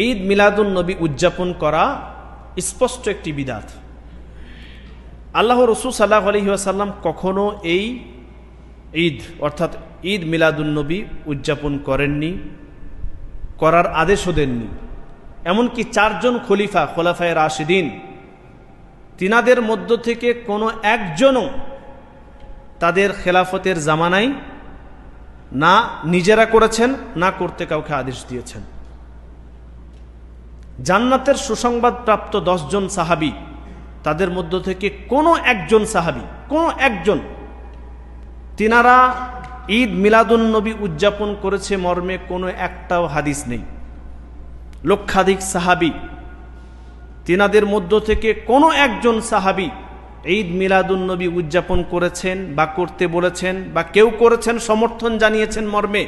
ঈদ মিলাদুন নবী উদযাপন করা স্পষ্ট একটি বিদাত। আল্লাহ রসুল সাল্লাল্লাহু আলাইহি ওয়াসাল্লাম কখনো এই ঈদ অর্থাৎ ঈদ মিলাদুন নবী উদযাপন করেননি, করার আদেশও দেননি। এমনকি 4 জন খলিফা, খোলাফায়ে রাশিদিন, তিনাদের মধ্য থেকে কোনো একজনও তাদের খেলাফতের জামানায় না নিজেরা করেছেন, না করতে কাউকে আদেশ দিয়েছেন। জান্নাতের সুসংবাদ প্রাপ্ত 10 জন সাহাবী, তাদের মধ্য থেকে কোনো একজন সাহাবী, কোনো একজন, তিনারা ঈদ মিলাদুন নবী উদযাপন করেছে মর্মে কোনো একটাও হাদিস নেই। লক্ষাধিক সাহাবী, তিনাদের মধ্য থেকে কোনো একজন সাহাবী ঈদ মিলাদুন নবী উদযাপন করেছেন বা করতে বলেছেন বা কেউ করেছেন সমর্থন জানিয়েছেন মর্মে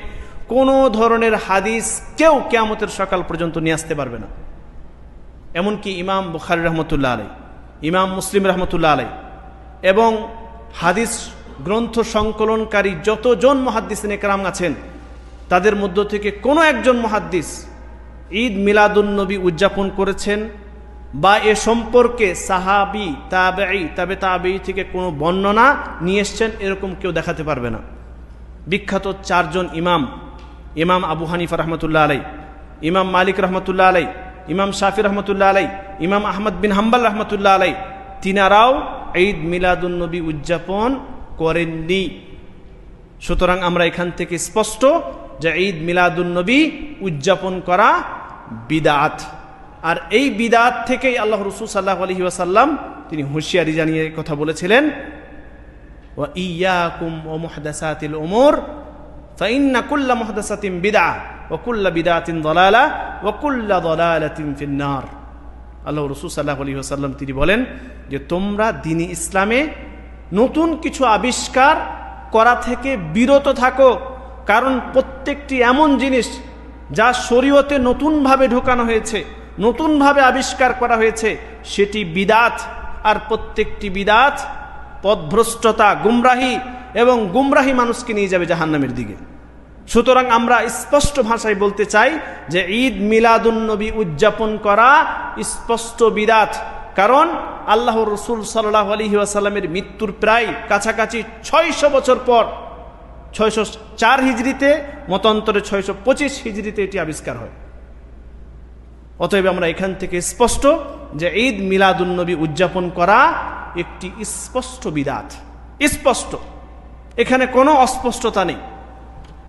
কোনো ধরনের হাদিস কেউ কিয়ামতের সকাল পর্যন্ত নিয়ে আসতে পারবে না। এমনকি ইমাম বুখারী রহমতুল্লাহ আলাইহি, ইমাম মুসলিম রহমতুল্লাহ আলাইহি এবং হাদিস গ্রন্থ সংকলনকারী যতজন মুহাদ্দিসিন ইকরাম আছেন, তাদের মধ্য থেকে কোনো একজন মুহাদ্দিস ঈদ মিলাদুন নবী উদযাপন করেছেন বা এ সম্পর্কে সাহাবী, তাবেঈ, তাবে তাবেঈ থেকে কোনো বর্ণনা নিয়ে এসছেন এরকম কেউ দেখাতে পারবে না। বিখ্যাত 4 জন ইমাম, ইমাম আবু হানিফা রহমতুল্লাহ আলাইহি, ইমাম মালিক রহমতুল্লাহ আলাইহি, ইমাম শাফি রহমতুল্লাহ আলাইহি, ইমাম আহমদ বিন হাম্বল রহমতুল্লাহ আলাইহি, তিনারাও ঈদ মিলাদুন নবী উদযাপন করেননি। সুতরাং আমরা এখান থেকে স্পষ্ট যে ঈদ মিলাদুন নবী উদযাপন করা বিদআত। আর এই বিদআত থেকেই আল্লাহ রাসূল সাল্লাল্লাহু আলাইহি ওয়াসাল্লাম তিনি হুঁশিয়ারি জানিয়ে কথা বলেছিলেন, ওয়া ইয়্যাকুম ওয়া মুহদাসাতিল উমুর ফাইন্না কুল্লা মুহদাসাতিন বিদআহ ওয়া কুল্লা বিদআতিন দালালাহ ওয়া কুল্লা দালালাতিন ফিন্নার। আল্লাহ রাসূল সাল্লাল্লাহু আলাইহি ওয়াসাল্লাম তিনি বলেন যে তোমরা দ্বীনে ইসলামে নতুন কিছু আবিষ্কার করা থেকে বিরত থাকো, কারণ প্রত্যেকটি এমন জিনিস যা শরীয়তে নতুনভাবে ঢোকানো হয়েছে, নতুনভাবে আবিষ্কার করা হয়েছে, সেটি বিদআত। আর প্রত্যেকটি বিদআত পথভ্রষ্টতা, গুমরাহি এবং গুমরাহি মানুষকে নিয়ে যাবে জাহান্নামের দিকে। সুতরাং আমরা স্পষ্ট ভাষায় বলতে চাই যে ঈদ মিলাদুন নবী উদযাপন করা স্পষ্ট বিদআত। কারণ আল্লাহর রাসূল সাল্লাল্লাহু আলাইহি ওয়াসাল্লামের মৃত্যুর প্রায় কাছাকাছি 600 বছর পর 604 হিজরিতে, মতান্তরে 625 হিজরিতে এটি আবিষ্কার হয়। অতএব আমরা এখান থেকে স্পষ্ট যে ঈদ মিলাদুন নবী উদযাপন করা একটি স্পষ্ট বিদআত, স্পষ্ট, এখানে কোনো অস্পষ্টতা নেই।